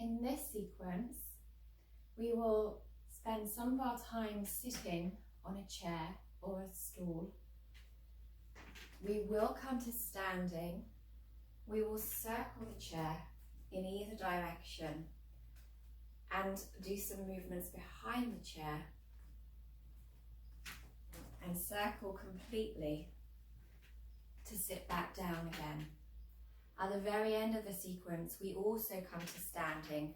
In this sequence, we will spend some of our time sitting on a chair or a stool. We will come to standing. We will circle the chair in either direction and do some movements behind the chair and circle completely to sit back down again. At the very end of the sequence, we also come to standing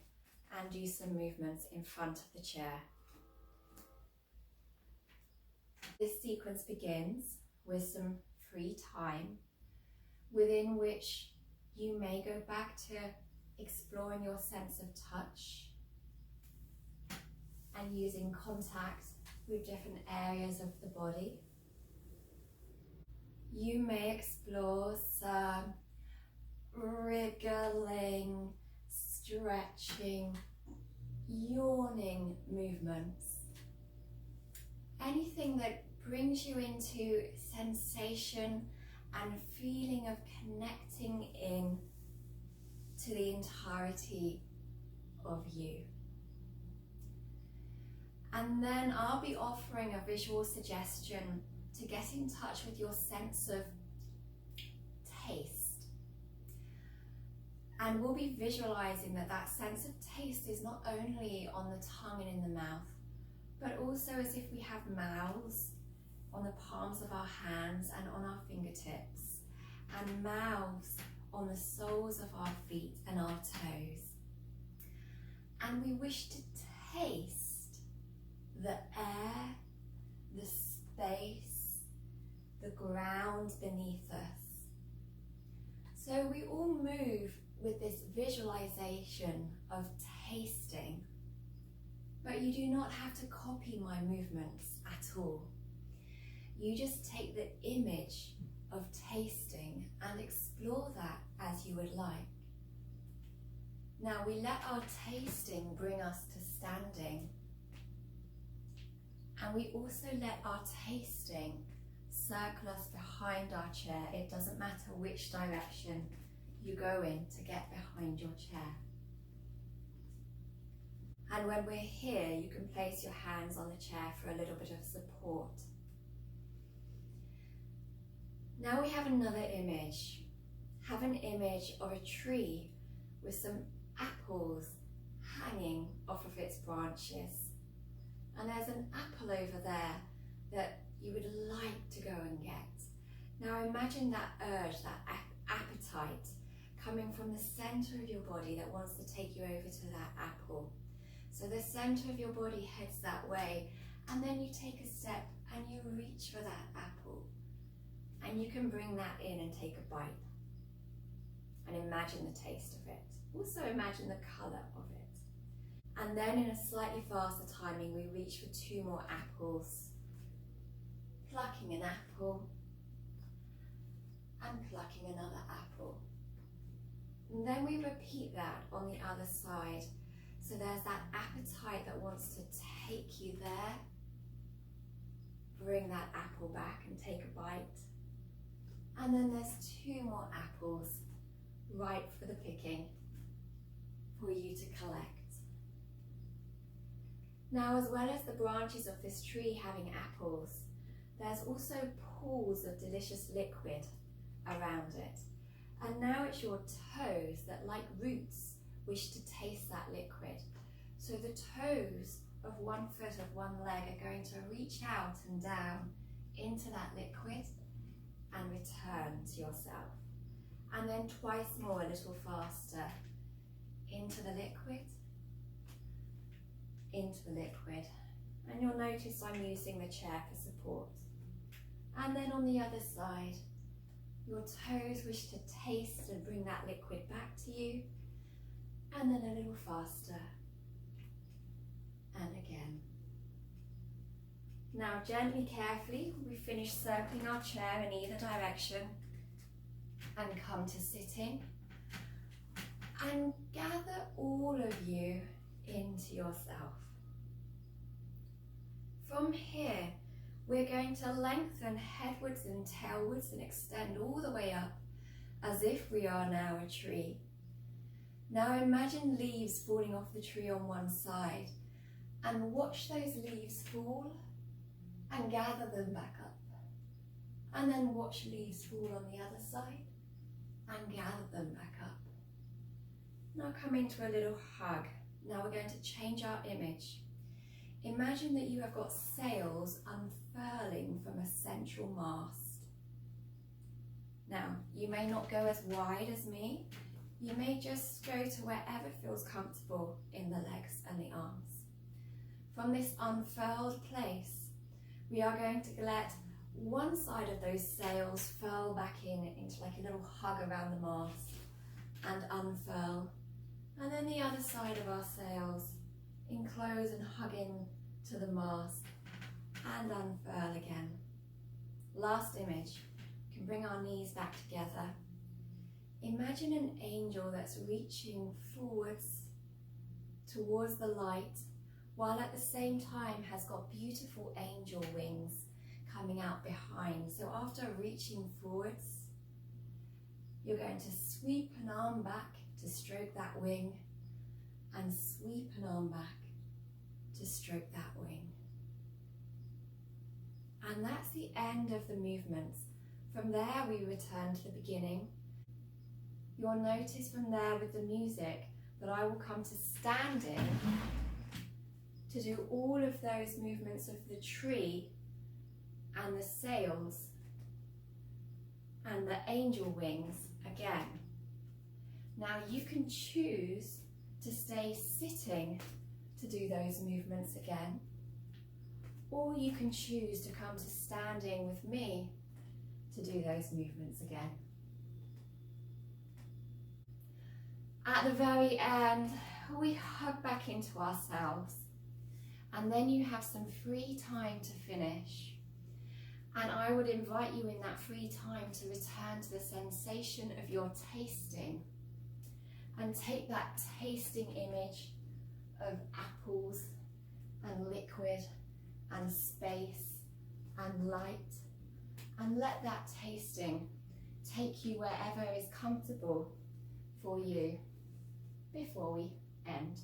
and do some movements in front of the chair. This sequence begins with some free time within which you may go back to exploring your sense of touch and using contact with different areas of the body. You may explore some wriggling, stretching, yawning movements. Anything that brings you into sensation and feeling of connecting in to the entirety of you. And then I'll be offering a visual suggestion to get in touch with your sense of taste. And we'll be visualizing that sense of taste is not only on the tongue and in the mouth, but also as if we have mouths on the palms of our hands and on our fingertips, and mouths on the soles of our feet and our toes. And we wish to taste the air, the space, the ground beneath us. So we all move with this visualization of tasting, but you do not have to copy my movements at all. You just take the image of tasting and explore that as you would like. Now we let our tasting bring us to standing, and we also let our tasting circle us behind our chair. It doesn't matter which direction you go in to get behind your chair. And when we're here, you can place your hands on the chair for a little bit of support. Now we have another image. Have an image of a tree with some apples hanging off of its branches. And there's an apple over there that you would like to go and get. Now imagine that urge, that appetite coming from the center of your body that wants to take you over to that apple. So the center of your body heads that way, and then you take a step and you reach for that apple. And you can bring that in and take a bite. And imagine the taste of it. Also imagine the color of it. And then in a slightly faster timing, we reach for 2 more apples. Plucking an apple and plucking another apple. And then we repeat that on the other side. So there's that appetite that wants to take you there. Bring that apple back and take a bite. And then there's 2 more apples ripe for the picking for you to collect. Now, as well as the branches of this tree having apples, there's also pools of delicious liquid around it. And now it's your toes that, like roots, wish to taste that liquid. So the toes of one foot of one leg are going to reach out and down into that liquid and return to yourself. And then twice more, a little faster, into the liquid, and you'll notice I'm using the chair for support. And then on the other side, your toes wish to taste and bring that liquid back to you, and then a little faster, and again. Now gently, carefully, we finish circling our chair in either direction and come to sitting, and gather all of you into yourself. From here, we're going to lengthen headwards and tailwards and extend all the way up as if we are now a tree. Now imagine leaves falling off the tree on one side, and watch those leaves fall and gather them back up. And then watch leaves fall on the other side and gather them back up. Now come into a little hug. Now we're going to change our image. Imagine that you have got sails unfurling from a central mast. Now, you may not go as wide as me. You may just go to wherever feels comfortable in the legs and the arms. From this unfurled place, we are going to let one side of those sails furl back into like a little hug around the mast and unfurl. And then the other side of our sails enclose and hug in to the mast and unfurl again. Last image. We can bring our knees back together. Imagine an angel that's reaching forwards towards the light, while at the same time has got beautiful angel wings coming out behind. So after reaching forwards, you're going to sweep an arm back to stroke that wing, and sweep an arm back to stroke that wing. And that's the end of the movements. From there we return to the beginning. You'll notice from there with the music that I will come to standing to do all of those movements of the tree and the sails and the angel wings again. Now you can choose to stay sitting to do those movements again, or you can choose to come to standing with me to do those movements again. At the very end, we hug back into ourselves, and then you have some free time to finish. And I would invite you in that free time to return to the sensation of your tasting, and take that tasting image of apples and liquid and space and light, and let that tasting take you wherever is comfortable for you before we end.